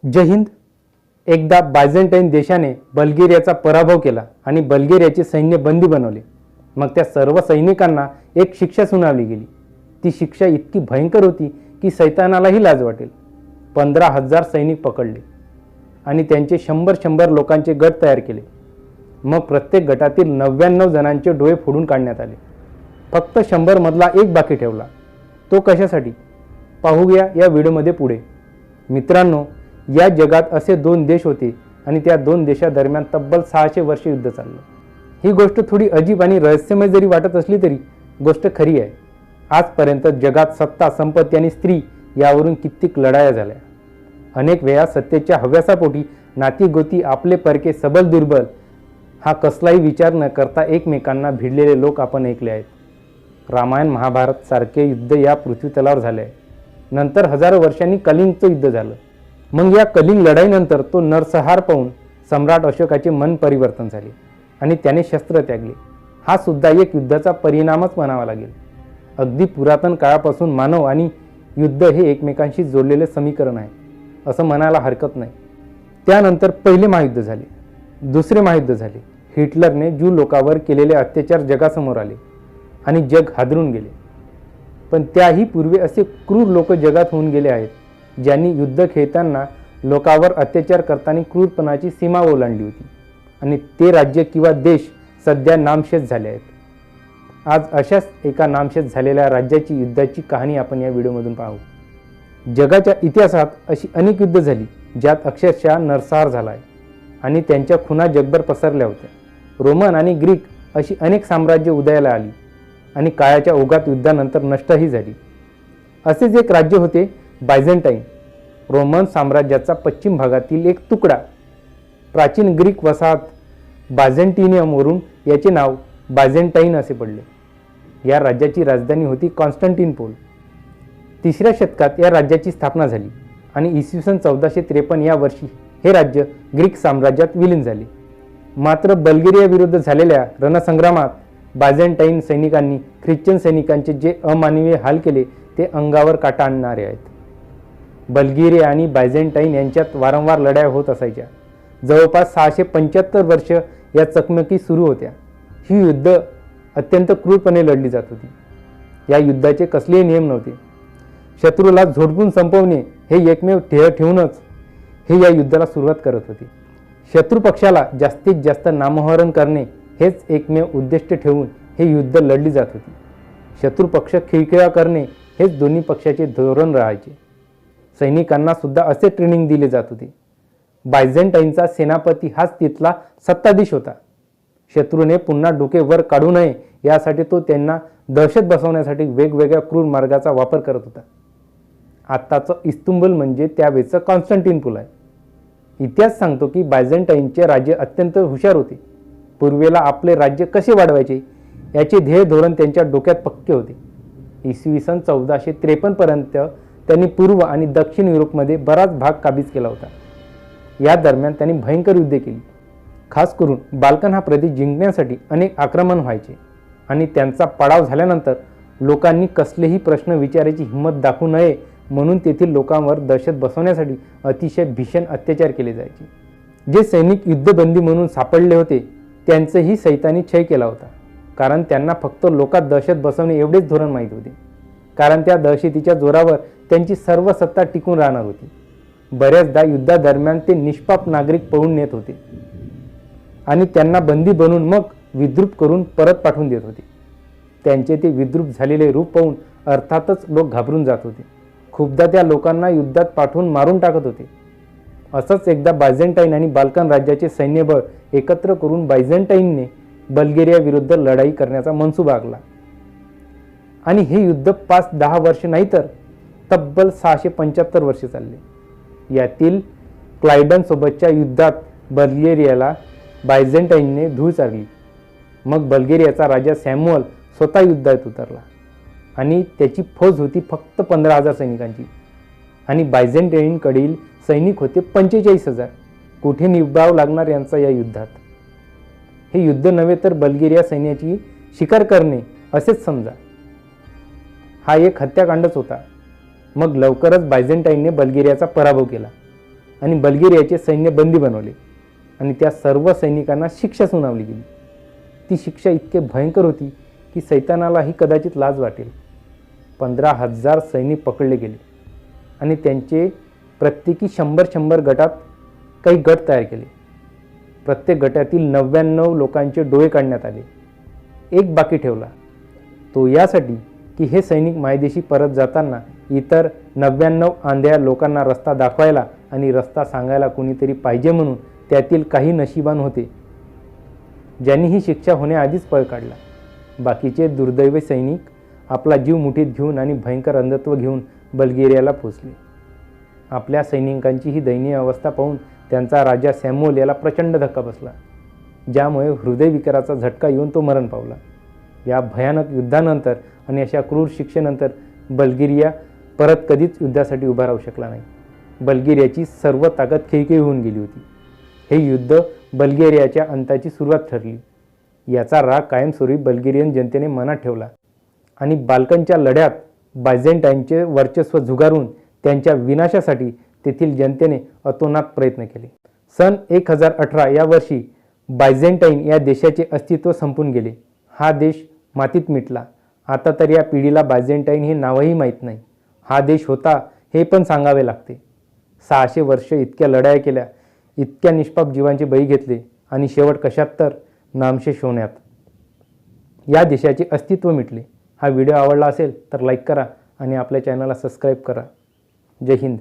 जय हिंद। एकदा बायझंटाईन देशाने बल्गेरियाचा पराभव केला आणि बल्गेरियाचे सैन्य बंदी बनवले। मग त्या सर्व सैनिकांना एक शिक्षा सुनावली गेली। ती शिक्षा इतकी भयंकर होती की सैतानालाही लाज वाटेल। 15,000 सैनिक पकडले आणि त्यांचे 100 लोकांचे गट तयार केले। मग प्रत्येक गटातील 99 जणांचे डोळे फोडून काढण्यात आले। फक्त 100 मधला एक बाकी ठेवला। तो कशासाठी पाहूया या व्हिडिओमध्ये पुढे। मित्रांनो, या जगात असे 2 देश होते आणि त्या 2 देशादरम्यान तब्बल 600 वर्षे युद्ध चाललं। ही गोष्ट थोडी अजीब आणि रहस्यमय जरी वाटत असली तरी गोष्ट खरी आहे। आजपर्यंत जगात सत्ता, संपत्ती आणि स्त्री यावरून कित्येक लढाया झाल्या। अनेक वेळा सत्तेच्या हव्यासापोटी नातीगोती, आपले परके, सबल दुर्बल हा कसलाही विचार न करता एकमेकांना भिडलेले लोक आपण ऐकले आहेत। रामायण, महाभारत सारखे युद्ध या पृथ्वीतलावर झाले आहे। नंतर हजारो वर्षांनी कलिंगचं युद्ध झालं। मग या कलिंग लढाईनंतर तो नरसंहार पाहून सम्राट अशोकाचे मन परिवर्तन झाले आणि त्याने शस्त्र त्यागले। हा सुद्धा एक युद्धाचा परिणामच म्हणावा लागेल। अगदी पुरातन काळापासून मानव आणि युद्ध हे एकमेकांशी जोडलेले समीकरण आहे असं म्हणायला हरकत नाही। त्यानंतर पहिले महायुद्ध झाले, दुसरे महायुद्ध झाले। हिटलरने ज्यू लोकांवर केलेले अत्याचार जगासमोर आले आणि जग हादरून गेले। पण त्याही पूर्वी असे क्रूर लोक जगात होऊन गेले आहेत ज्यांनी युद्ध खेळताना लोकांवर अत्याचार करताना क्रूरपणाची सीमा ओलांडली होती आणि ते राज्य किंवा देश सध्या नामशेष झाले आहेत। आज अशाच एका नामशेष झालेल्या राज्याची युद्धाची कहाणी आपण या व्हिडिओमधून पाहू। जगाच्या इतिहासात अशी अनेक युद्ध झाली ज्यात अक्षरशः नरसंहार झाला आहे आणि त्यांच्या खुणा जगभर पसरल्या होत्या। रोमन आणि ग्रीक अशी अनेक साम्राज्य उदयाला आली आणि काळाच्या ओघात युद्धानंतर नष्टही झाली। असेच एक राज्य होते बायझंटाईन, रोमन साम्राज्याचा पश्चिम भागातील एक तुकडा। प्राचीन ग्रीक वसाहत बायझेंटिनियमवरून याचे नाव बायझेंटाईन असे पडले। या राज्याची राजधानी होती कॉन्स्टंटिनोपल। 3ऱ्या शतकात या राज्याची स्थापना झाली आणि इसवी सन 1453 या वर्षी हे राज्य ग्रीक साम्राज्यात विलीन झाले। मात्र बल्गेरिया विरुद्ध झालेल्या रणसंग्रामात बायझेंटाईन सैनिकांनी ख्रिश्चन सैनिकांचे जे अमानवीय हाल केले ते अंगावर काटा आणणारे आहेत। बल्गेरिया आणि बायझेंटाईन यांच्यात वारंवार लढाया होत असायच्या। जवळपास 675 वर्ष या चकमकी सुरू होत्या। ही युद्ध अत्यंत क्रूरपणे लढली जात होती। या युद्धाचे कसलेही नियम नव्हते। शत्रूला झोडपून संपवणे हे एकमेव ध्येय ठेवूनच हे या युद्धाला सुरुवात करत होते। शत्रू पक्षाला जास्तीत जास्त नामोहरण करणे हेच एकमेव उद्दिष्ट ठेवून हे युद्ध लढली जात होती। शत्रू पक्ष खिळखिळा करणे हेच दोन्ही पक्षाचे धोरण राहायचे। सैनिकांना सुद्धा असे ट्रेनिंग दिले जात होते। बायझेंटाईनचा सेनापती हाच तिथला सत्ताधीश होता। शत्रूने पुन्हा डोके वर काढू नये यासाठी तो त्यांना दहशत बसवण्यासाठी वेगवेगळ्या क्रूर मार्गाचा वापर करत होता। आत्ताचं इस्तंबूल म्हणजे त्यावेळचं कॉन्स्टंटिनोपल आहे। इतिहास सांगतो की बायझेंटाईनचे राज्य अत्यंत हुशार होते। पूर्वेला आपले राज्य कसे वाढवायचे याचे ध्येय धोरण त्यांच्या डोक्यात पक्के होते। इसवी सन 1453 पर्यंत त्यांनी पूर्व आणि दक्षिण युरोपमध्ये बराच भाग काबीज केला होता। या दरम्यान त्यांनी भयंकर युद्धे केली। खास करून बाल्कन हा प्रदेश जिंकण्यासाठी अनेक आक्रमण व्हायचे आणि त्यांचा पाडाव झाल्यानंतर लोकांनी कसलेही प्रश्न विचारायची हिंमत दाखवू नये म्हणून तेथील लोकांवर दहशत बसवण्यासाठी अतिशय भीषण अत्याचार केले जायचे। जे सैनिक युद्धबंदी म्हणून सापडले होते त्यांचेही सैतानी छळ केला होता, कारण त्यांना फक्त लोकात दहशत बसवणे एवढेच धोरण माहीत होते। कारण त्या दहशतीच्या जोरावर त्यांची सर्व सत्ता टिकून राहणार होती। बऱ्याचदा युद्धादरम्यान ते निष्पाप नागरिक पळून नेत होते आणि त्यांना बंदी बनवून मग विद्रूप करून परत पाठवून देत होते। त्यांचे ते विद्रूप झालेले रूप पाहून अर्थातच लोक घाबरून जात होते। खूपदा त्या लोकांना युद्धात पाठवून मारून टाकत होते। असंच एकदा बायझेंटाईन आणि बाल्कन राज्याचे सैन्यबळ एकत्र करून बायझेंटाईनने बल्गेरिया विरुद्ध लढाई करण्याचा मनसुबा आखला आणि हे युद्ध 5-10 वर्ष नाही तर तब्बल 675 वर्षे चालले। यातील क्लायडन सोबतच्या युद्धात बल्गेरियाला बायझेंटाईनने धूळ चारली। मग बल्गेरियाचा राजा सॅम्युअल स्वतः युद्धात उतरला आणि त्याची फौज होती फक्त 15,000 सैनिकांची आणि बायझेंटाईनकडील सैनिक होते 45,000। कुठे निभाव लागणार यांचा या युद्धात। हे युद्ध नव्हे तर बल्गेरिया सैन्याची शिकार करणे असेच समजा। हा एक हत्याकांडच होता। मग लवकरच बायझेंटाईनने बल्गेरियाचा पराभव केला आणि बल्गेरियाचे सैन्य बंदी बनवले आणि त्या सर्व सैनिकांना शिक्षा सुनावली गेली. ती शिक्षा इतके भयंकर होती की सैतानालाही कदाचित लाज वाटेल. 15,000 सैनिक पकडले गेले आणि त्यांचे प्रत्येकी 100 गटात काही गट तयार केले. प्रत्येक गटातील 99 लोकांचे डोळे काढण्यात आले. एक बाकी ठेवला, तो यासाठी की हे सैनिक मायदेशी परत जाताना इतर 99 आंधळ्या लोकांना रस्ता दाखवायला आणि रस्ता सांगायला कोणीतरी पाहिजे म्हणून त्यातील काही नशिबान होते ज्यांनी ही शिक्षा होण्याआधीच पळ काढला. बाकीचे दुर्दैवी सैनिक आपला जीव मुठीत घेऊन आणि भयंकर अंधत्व घेऊन बल्गेरियाला पोचले. आपल्या सैनिकांची ही दयनीय अवस्था पाहून त्यांचा राजा सॅम्युएल याला प्रचंड धक्का बसला, ज्यामुळे हृदयविकाराचा झटका येऊन तो मरण पावला. या भयानक युद्धानंतर आणि अशा क्रूर शिक्षेनंतर बल्गेरिया परत कधीच युद्धासाठी उभा राहू शकला नाही. बल्गेरियाची सर्व ताकद खिळखिळी होऊन गेली होती. हे युद्ध बल्गेरियाच्या अंताची सुरुवात ठरली. याचा राग कायमस्वरूपी बल्गेरियन जनतेने मनात ठेवला आणि बाल्कनच्या लढ्यात बायझेंटाईनचे वर्चस्व झुगारून त्यांच्या विनाशासाठी तेथील जनतेने अतोनात प्रयत्न केले. सन 1018 या वर्षी बायझेंटाईन या देशाचे अस्तित्व संपून गेले. हा देश मातीत मिटला. आता तर या पिढीला बायझेंटाईन हे नावही माहीत नाही. हा देश होता हे पण सांगावे लागते. 600 वर्ष इतक्या लढाया केल्या, इतक्या निष्पाप जीवांचे बळी घेतले आणि शेवट कशात तर नामशेष होण्यात. या देशाचे अस्तित्व मिटले. हा व्हिडिओ आवडला असेल तर लाईक करा आणि आपल्या चॅनलला सबस्क्राईब करा. जय हिंद.